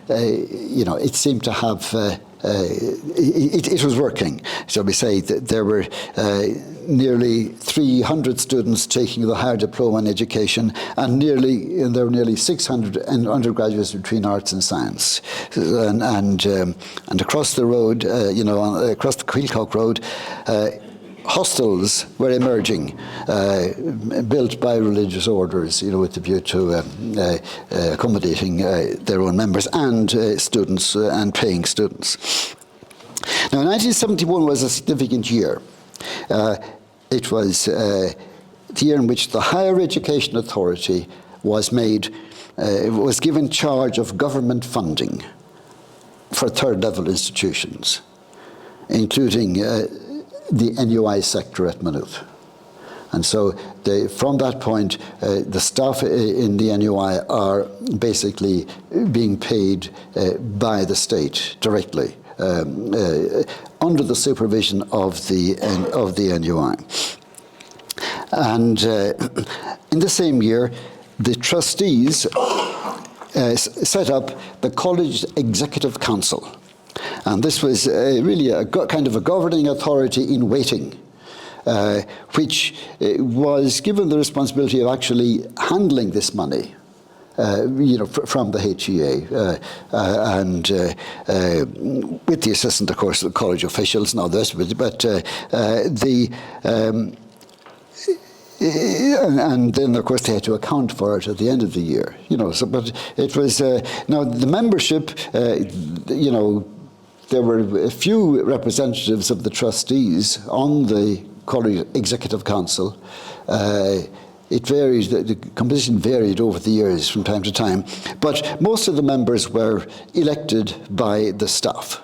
[SPEAKER 1] it seemed to have. It was working, shall we say. That there were nearly 300 students taking the higher diploma in education, and there were nearly 600 undergraduates between arts and science. And across the road, across the Quilcock Road, hostels were emerging, built by religious orders, with the view to accommodating their own members and students and paying students. Now, 1971 was a significant year. It was the year in which the Higher Education Authority was given charge of government funding for third-level institutions, including the NUI sector at Maynooth. And so from that point, the staff in the NUI are basically being paid by the state directly, under the supervision of the NUI. And in the same year, the trustees set up the College Executive Council. And this was really a kind of a governing authority in waiting, which was given the responsibility of actually handling this money, from the HEA, and with the assistance, of course, of the college officials and all this. But and then, of course, they had to account for it at the end of the year. So, but it was now the membership. There were a few representatives of the trustees on the College Executive Council. It varied, the composition varied over the years from time to time, but most of the members were elected by the staff,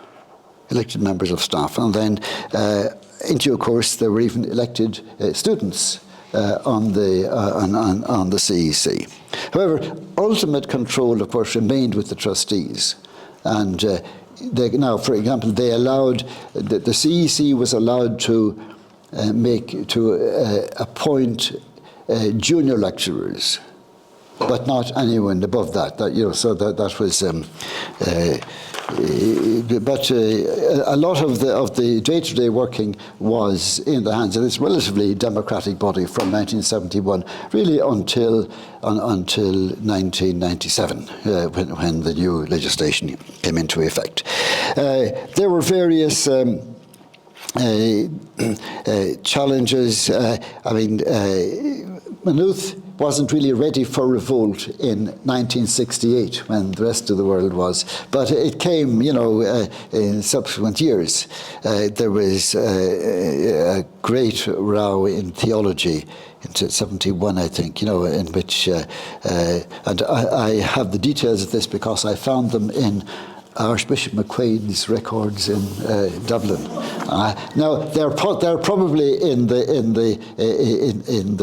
[SPEAKER 1] elected members of staff. And then, in due course, there were even elected students on the CEC. However, ultimate control, of course, remained with the trustees. And now, for example, they allowed, the CEC was allowed to appoint junior lecturers, but not anyone above that. So that was. But a lot of the day-to-day working was in the hands of this relatively democratic body from 1971, really until 1997, when the new legislation came into effect. There were various challenges. Maynooth wasn't really ready for revolt in 1968 when the rest of the world was, but it came, in subsequent years. There was a great row in theology in 71, I think, in which, and I have the details of this because I found them in Archbishop McQuaid's records in Dublin. Now they're probably in the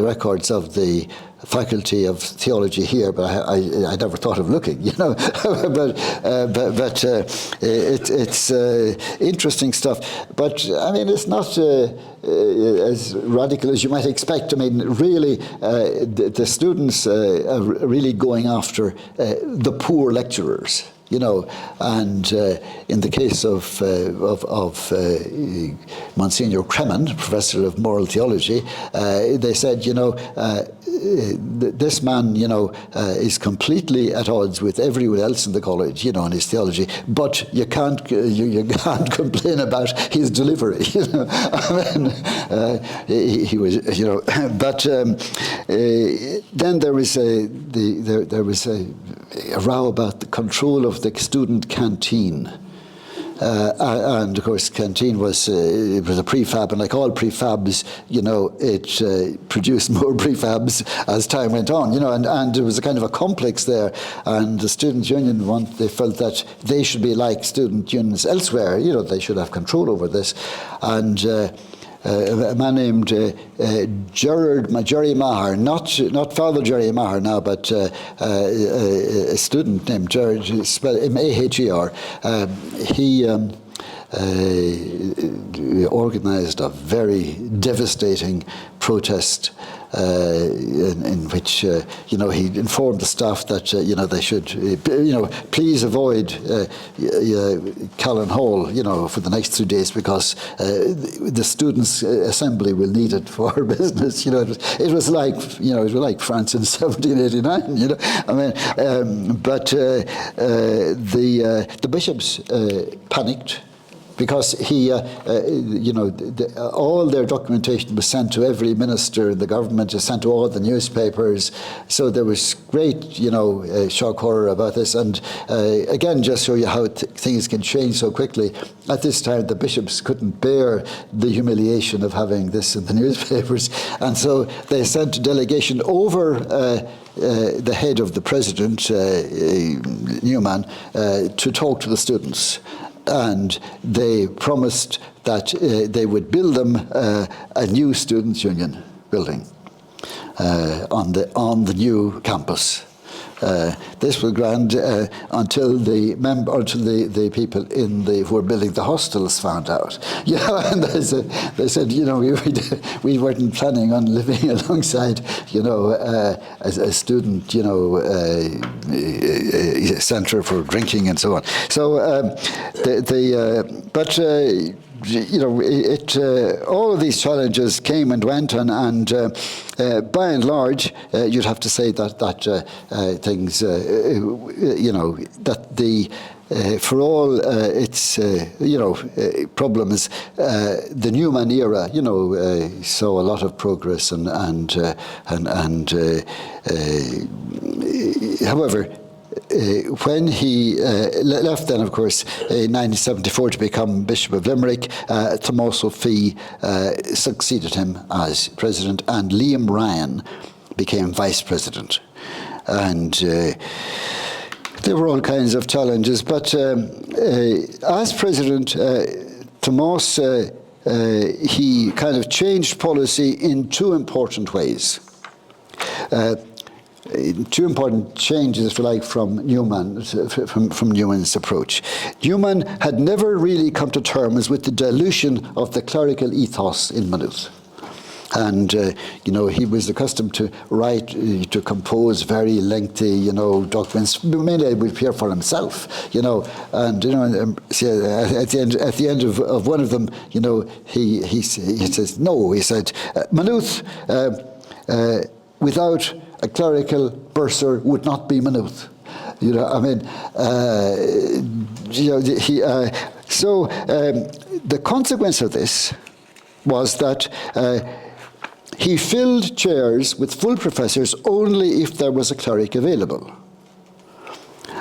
[SPEAKER 1] records of the Faculty of Theology here, but I never thought of looking, but it's interesting stuff. But it's not as radical as you might expect. Really, the students are really going after the poor lecturers. And in the case of Monsignor Kremen, professor of moral theology, they said, this man, is completely at odds with everyone else in the college, in his theology. But you can't complain about his delivery. He was, But then there was a row about the control of the student canteen. And of course, canteen was it was a prefab, and like all prefabs, it produced more prefabs as time went on, and there was a kind of a complex there. And the student union they felt that they should be like student unions elsewhere. They should have control over this. And a man named Jerry Maher, not Father Jerry Maher now, but a student named Jared, spelled Maher. He organised a very devastating protest in which he informed the staff that they should please avoid Callan Hall for the next 2 days, because the students' assembly will need it for business. It was like France in 1789. But the bishops panicked, because all their documentation was sent to every minister in the government, was sent to all the newspapers. So there was great, shock horror about this. And again, just show you how things can change so quickly. At this time, the bishops couldn't bear the humiliation of having this in the newspapers, and so they sent a delegation over the head of the president, Newman, to talk to the students. And they promised that they would build them a new students' union building on the new campus. This was grand until the people who were building the hostels found out. And they said, we weren't planning on living alongside, a student, centre for drinking and so on. So, all of these challenges came and went, and by and large, you'd have to say that things, that for all its problems, the Newman era, saw a lot of progress, and however, when he left then, of course, in 1974 to become Bishop of Limerick, Tomás Ó Fiaich succeeded him as president, and Liam Ryan became vice president. And there were all kinds of challenges, but as president, Tomás, he kind of changed policy in two important ways. Two important changes, if you like, from Newman, from Newman's approach. Newman had never really come to terms with the dilution of the clerical ethos in Maynooth. And, he was accustomed to write, to compose very lengthy, documents, mainly he would appear for himself, and, see, at the end of one of them, he says, no, he said, Maynooth, without a clerical bursar would not be Maynooth. So the consequence of this was that he filled chairs with full professors only if there was a cleric available.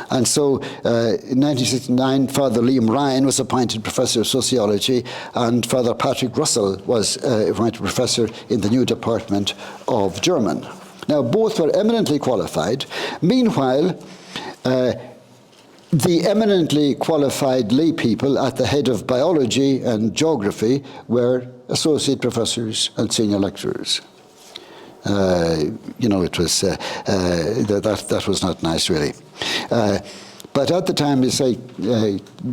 [SPEAKER 1] And so in 1969, Father Liam Ryan was appointed Professor of Sociology, and Father Patrick Russell was appointed Professor in the new Department of German. Now, both were eminently qualified. Meanwhile, the eminently qualified lay people at the head of biology and geography were associate professors and senior lecturers. It was that was not nice, really. But at the time,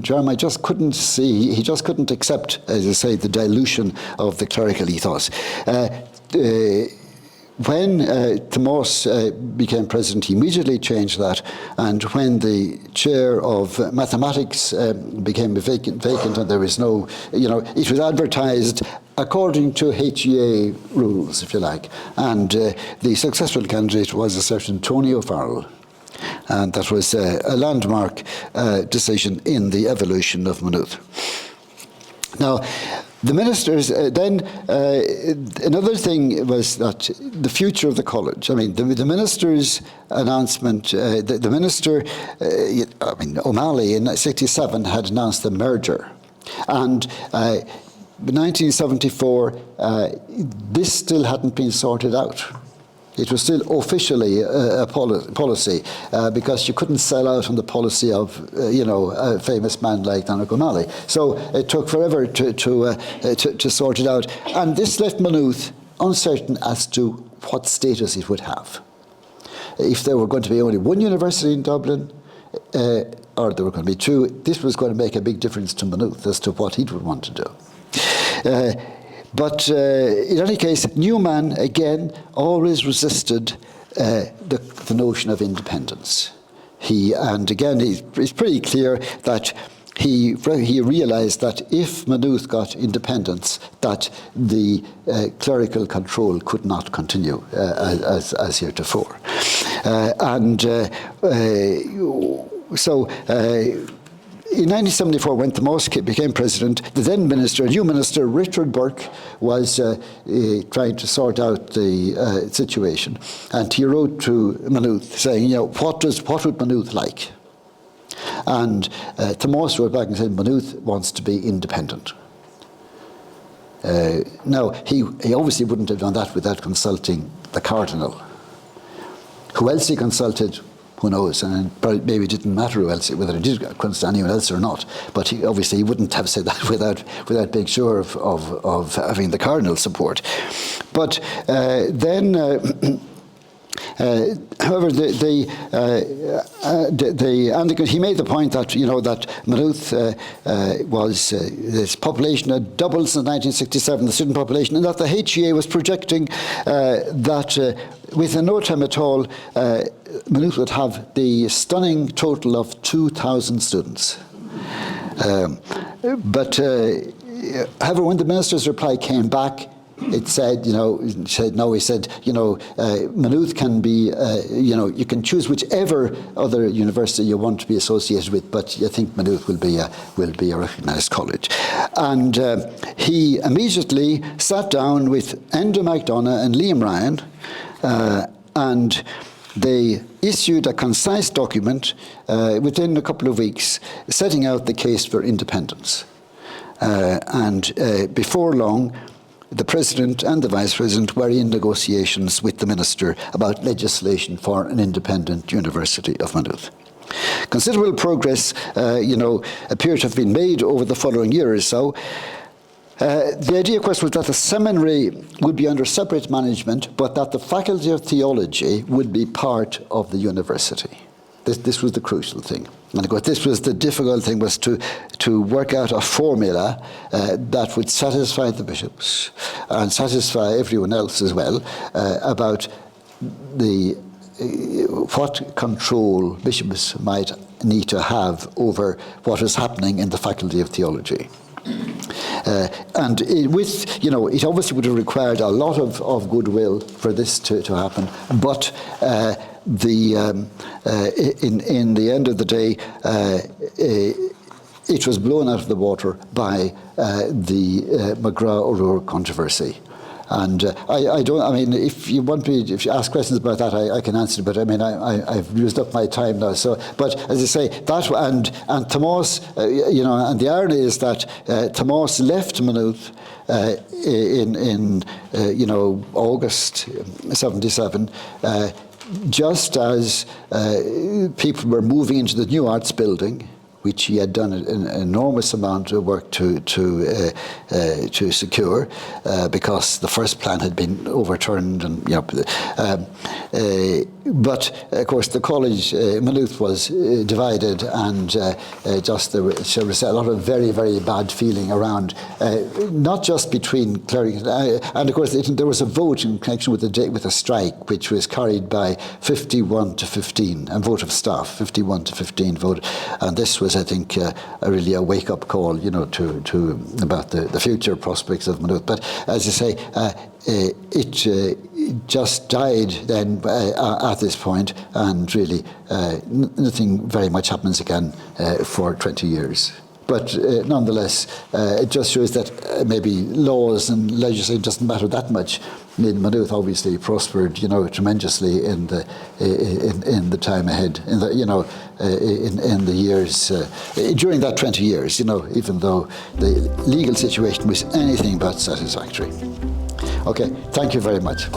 [SPEAKER 1] Jeremiah just couldn't see. He just couldn't accept, as I say, the dilution of the clerical ethos. When Tomás became president, he immediately changed that, and when the chair of mathematics became vacant, and there was no, it was advertised according to HEA rules, if you like, and the successful candidate was a certain Tony O'Farrell, and that was a landmark decision in the evolution of Maynooth. Now, the ministers, then another thing was that the future of the college. I mean, the minister's announcement, the minister, O'Malley in 1967 had announced the merger. And in 1974, this still hadn't been sorted out. It was still officially a policy because you couldn't sell out on the policy of, a famous man like Donald O'Malley. So it took forever to sort it out. And this left Maynooth uncertain as to what status it would have. If there were going to be only one university in Dublin, or there were going to be two, this was going to make a big difference to Maynooth as to what he would want to do. But in any case, Newman, again, always resisted the notion of independence. And again, it's pretty clear that he realised that if Maynooth got independence, that the clerical control could not continue as heretofore. In 1974, when Tomás became president, the then new minister, Richard Burke, was trying to sort out the situation. And he wrote to Maynooth saying, what would Maynooth like? And Tomás wrote back and said, Maynooth wants to be independent. Now, he obviously wouldn't have done that without consulting the cardinal. Who else he consulted, who knows, and maybe it didn't matter whether he did consult anyone else or not, but he wouldn't have said that without being sure of having the cardinal's support. But then... however, he made the point that that Maynooth its population had doubled since 1967, the student population, and that the HEA was projecting that within no time at all, Maynooth would have the stunning total of 2,000 students. But however, when the minister's reply came back, it said, Maynooth can be, you can choose whichever other university you want to be associated with, but you think Maynooth will be a recognised college. And he immediately sat down with Enda MacDonagh and Liam Ryan, and they issued a concise document within a couple of weeks setting out the case for independence. And before long, the President and the Vice President were in negotiations with the Minister about legislation for an independent University of Maynooth. Considerable progress, appeared to have been made over the following year or so. The idea, of course, was that the seminary would be under separate management, but that the Faculty of Theology would be part of the university. This was the crucial thing. And of course, this was the difficult thing, was to work out a formula that would satisfy the bishops and satisfy everyone else as well about what control bishops might need to have over what was happening in the Faculty of Theology. And it obviously would have required a lot of goodwill for this to happen, but in the end of the day, it was blown out of the water by the McGrath-O'Rourke controversy. And if you ask questions about that, I can answer. But I've used up my time now. So, but as I say, that and Tomás, and the irony is that Tomás left Maynooth in August '77. Just as people were moving into the New Arts building, which he had done an enormous amount of work to secure, because the first plan had been overturned, and but of course the college Maynooth was divided, and there was a lot of very, very bad feeling around, not just between clerics, and of course there was a vote in connection with a strike, which was carried by 51 to 15, a vote of staff, 51 to 15 vote, and this was, I think, really a wake-up call, to about the future prospects of Maynooth. But as I say, it just died then at this point, and really nothing very much happens again for 20 years. But nonetheless, it just shows that maybe laws and legislation doesn't matter that much. Maynooth obviously prospered, tremendously in the time ahead, in the years during that 20 years. Even though the legal situation was anything but satisfactory. Okay, thank you very much.